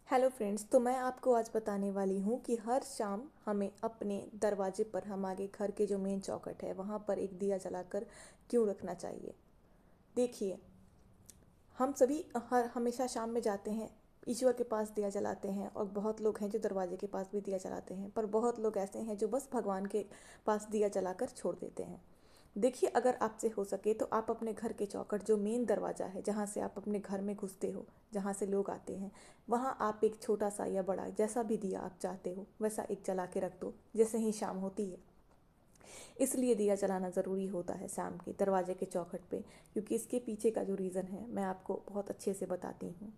Hello friends, तो मैं आपको आज बताने वाली हूँ कि हर शाम हमें अपने दरवाजे पर हमारे घर के जो मेन चौखट है वहाँ पर एक दिया जलाकर क्यों रखना चाहिए। देखिए, हम सभी हर हमेशा शाम में जाते हैं, ईश्वर के पास दिया जलाते हैं, और बहुत लोग हैं जो दरवाजे के पास भी दिया जलाते हैं, पर बहुत लोग ऐसे हैं जो बस भगवान के पास दिया जलाकर छोड़ देते हैं। देखिए, अगर आपसे हो सके तो आप अपने घर के चौखट जो मेन दरवाज़ा है, जहाँ से आप अपने घर में घुसते हो, जहाँ से लोग आते हैं, वहाँ आप एक छोटा सा या बड़ा जैसा भी दिया आप चाहते हो वैसा एक जला के रख दो जैसे ही शाम होती है। इसलिए दिया जलाना ज़रूरी होता है शाम के दरवाजे के चौखट पे, क्योंकि इसके पीछे का जो रीज़न है मैं आपको बहुत अच्छे से बताती हूँ।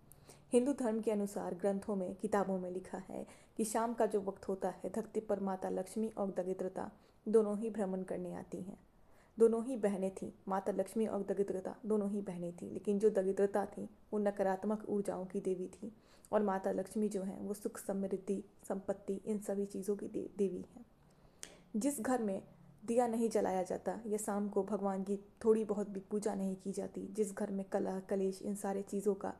हिंदू धर्म के अनुसार ग्रंथों में, किताबों में लिखा है कि शाम का जो वक्त होता है, धरती पर माता लक्ष्मी और दरिद्रता दोनों ही भ्रमण करने आती हैं। दोनों ही बहनें थीं, माता लक्ष्मी और दरिद्रता दोनों ही बहनें थीं, लेकिन जो दरिद्रता थी वो नकारात्मक ऊर्जाओं की देवी थी, और माता लक्ष्मी जो हैं वो सुख, समृद्धि, संपत्ति, इन सभी चीज़ों की देवी हैं। जिस घर में दिया नहीं जलाया जाता या शाम को भगवान की थोड़ी बहुत भी पूजा नहीं की जाती, जिस घर में कलह, कलेश, इन सारे चीज़ों का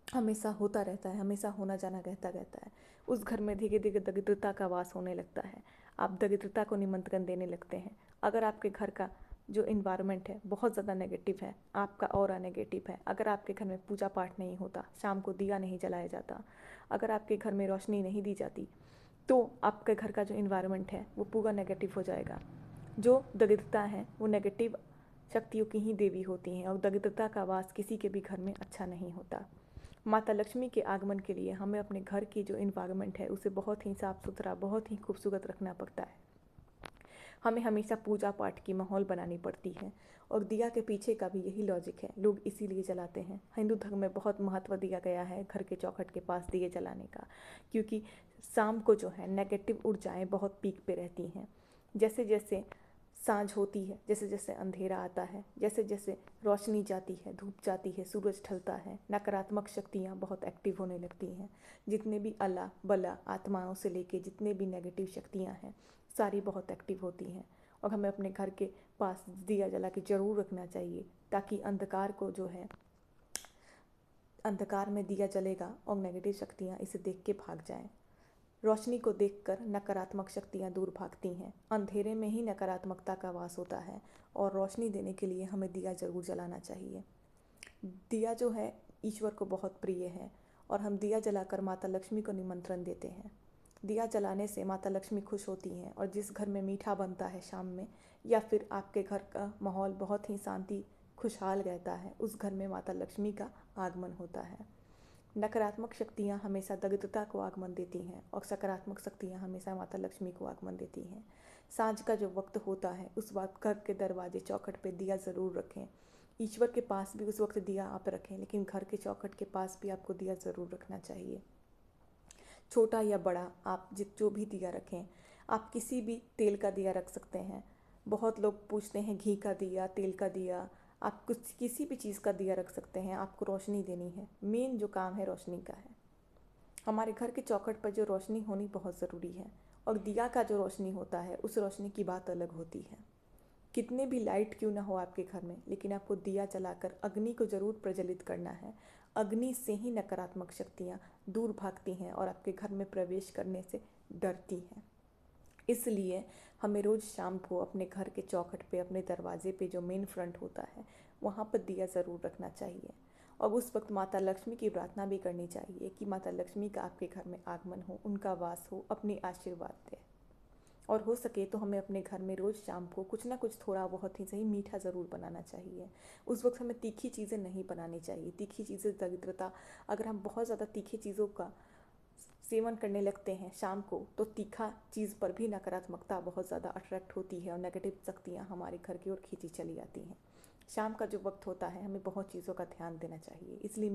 हमेशा होता रहता है, हमेशा होना जाना रहता रहता है, उस घर में धीरे धीरे दरिद्रता का वास होने लगता है। आप दरिद्रता को निमंत्रण देने लगते हैं। अगर आपके घर का जो इन्वायरमेंट है बहुत ज़्यादा नेगेटिव है, आपका ऑरा नेगेटिव है, अगर आपके घर में पूजा पाठ नहीं होता, शाम को दिया नहीं जलाया जाता, अगर आपके घर में रोशनी नहीं दी जाती, तो आपके घर का जो इन्वायरमेंट है वो पूरा नेगेटिव हो जाएगा। जो दरिद्रता है वो नेगेटिव शक्तियों की ही देवी होती हैं, और दरिद्रता का वास किसी के भी घर में अच्छा नहीं होता। माता लक्ष्मी के आगमन के लिए हमें अपने घर की जो इन्वायरमेंट है उसे बहुत ही साफ़ सुथरा, बहुत ही खूबसूरत रखना पड़ता है। हमें हमेशा पूजा पाठ की माहौल बनानी पड़ती है, और दिया के पीछे का भी यही लॉजिक है, लोग इसीलिए जलाते हैं। हिंदू धर्म में बहुत महत्व दिया गया है घर के चौखट के पास दिए जलाने का, क्योंकि शाम को जो है नेगेटिव ऊर्जाएं बहुत पीक पे रहती हैं। जैसे जैसे साँझ होती है, जैसे जैसे अंधेरा आता है, जैसे जैसे रोशनी जाती है, धूप जाती है, सूरज ढलता है, नकारात्मक शक्तियाँ बहुत एक्टिव होने लगती हैं। जितने भी अला बला आत्माओं से लेके जितने भी नेगेटिव शक्तियाँ हैं सारी बहुत एक्टिव होती हैं, और हमें अपने घर के पास दिया जला के ज़रूर रखना चाहिए, ताकि अंधकार को जो है, अंधकार में दिया जलेगा और नेगेटिव शक्तियाँ इसे देख के भाग जाएं। रोशनी को देखकर नकारात्मक शक्तियाँ दूर भागती हैं। अंधेरे में ही नकारात्मकता का वास होता है, और रोशनी देने के लिए हमें दिया ज़रूर जलाना चाहिए। दिया जो है ईश्वर को बहुत प्रिय है, और हम दिया जलाकर माता लक्ष्मी को निमंत्रण देते हैं। दिया जलाने से माता लक्ष्मी खुश होती हैं, और जिस घर में मीठा बनता है शाम में, या फिर आपके घर का माहौल बहुत ही शांति खुशहाल रहता है, उस घर में माता लक्ष्मी का आगमन होता है। नकारात्मक शक्तियाँ हमेशा दरिद्रता को आगमन देती हैं, और सकारात्मक शक्तियाँ हमेशा माता लक्ष्मी को आगमन देती हैं। सांझ का जो वक्त होता है उस वक्त घर के दरवाजे चौखट पे दिया ज़रूर रखें। ईश्वर के पास भी उस वक्त दिया आप रखें, लेकिन घर के चौखट के पास भी आपको दिया ज़रूर रखना चाहिए। छोटा या बड़ा आप जो भी दिया रखें, आप किसी भी तेल का दिया रख सकते हैं। बहुत लोग पूछते हैं घी का दिया, तेल का दिया, आप कुछ किसी भी चीज़ का दिया रख सकते हैं। आपको रोशनी देनी है, मेन जो काम है रोशनी का है। हमारे घर के चौखट पर जो रोशनी होनी बहुत ज़रूरी है, और दिया का जो रोशनी होता है उस रोशनी की बात अलग होती है। कितने भी लाइट क्यों ना हो आपके घर में, लेकिन आपको दिया जलाकर अग्नि को ज़रूर प्रज्वलित करना है। अग्नि से ही नकारात्मक शक्तियाँ दूर भागती हैं और आपके घर में प्रवेश करने से डरती हैं। इसलिए हमें रोज़ शाम को अपने घर के चौखट पे, अपने दरवाजे पे जो मेन फ्रंट होता है वहाँ पर दिया ज़रूर रखना चाहिए, और उस वक्त माता लक्ष्मी की प्रार्थना भी करनी चाहिए कि माता लक्ष्मी का आपके घर में आगमन हो, उनका वास हो, अपनी आशीर्वाद दे। और हो सके तो हमें अपने घर में रोज़ शाम को कुछ ना कुछ थोड़ा बहुत ही सही मीठा ज़रूर बनाना चाहिए। उस वक्त हमें तीखी चीज़ें नहीं बनानी चाहिए। तीखी चीज़ें दरिद्रता, अगर हम बहुत ज़्यादा तीखी चीज़ों का सेवन करने लगते हैं शाम को, तो तीखा चीज़ पर भी नकारात्मकता बहुत ज़्यादा अट्रैक्ट होती है, और नेगेटिव शक्तियाँ हमारे घर की ओर खींची चली जाती हैं। शाम का जो वक्त होता है हमें बहुत चीज़ों का ध्यान देना चाहिए, इसलिए